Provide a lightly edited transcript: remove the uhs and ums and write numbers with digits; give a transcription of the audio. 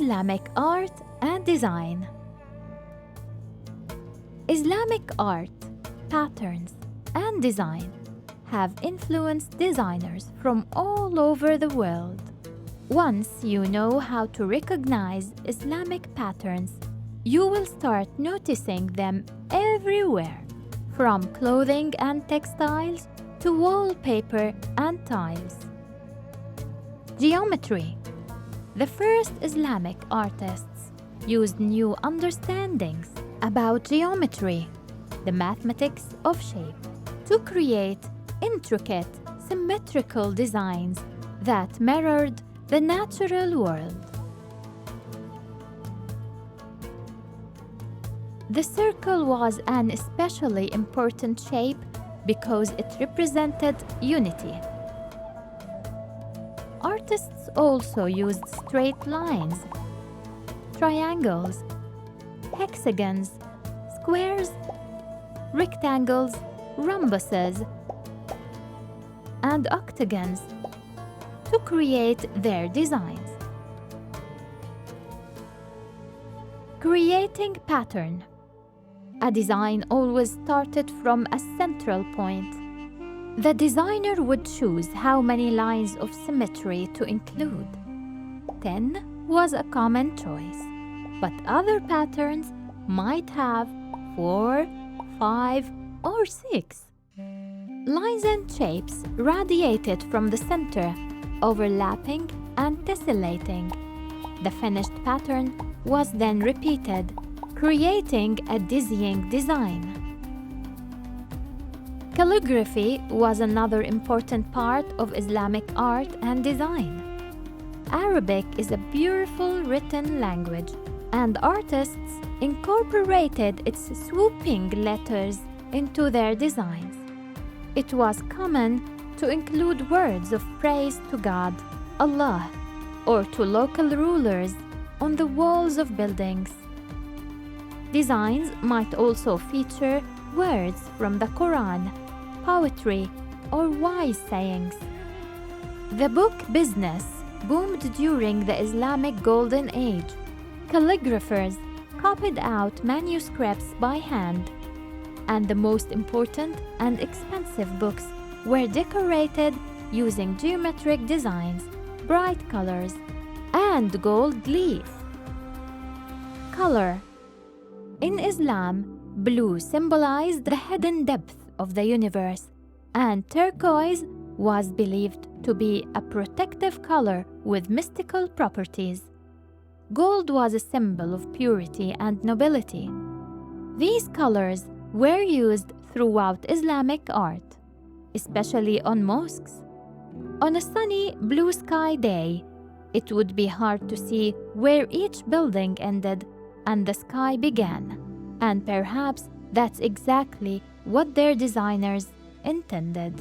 Islamic art and design. Islamic art, patterns, and design have influenced designers from all over the world. Once you know how to recognize Islamic patterns, you will start noticing them everywhere, from clothing and textiles to wallpaper and tiles. Geometry. The first Islamic artists used new understandings about geometry, the mathematics of shape, to create intricate, symmetrical designs that mirrored the natural world. The circle was an especially important shape because it represented unity. Artists also used straight lines, triangles, hexagons, squares, rectangles, rhombuses, and octagons to create their designs. Creating pattern. A design always started from a central point. The designer would choose how many lines of symmetry to include. 10 was a common choice, but other patterns might have 4, 5, or 6. Lines and shapes radiated from the center, overlapping and tessellating. The finished pattern was then repeated, creating a dizzying design. Calligraphy was another important part of Islamic art and design. Arabic is a beautiful written language, and artists incorporated its swooping letters into their designs. It was common to include words of praise to God, Allah, or to local rulers on the walls of buildings. Designs might also feature words from the Quran, poetry, or wise sayings. The book business boomed during the Islamic Golden Age. Calligraphers copied out manuscripts by hand, and the most important and expensive books were decorated using geometric designs, bright colors, and gold leaf. Color. In Islam, blue symbolized the hidden depth of the universe, and turquoise was believed to be a protective color with mystical properties. Gold was a symbol of purity and nobility. These colors were used throughout Islamic art, especially on mosques. On a sunny blue sky day, it would be hard to see where each building ended and the sky began, and perhaps that's exactly what their designers intended.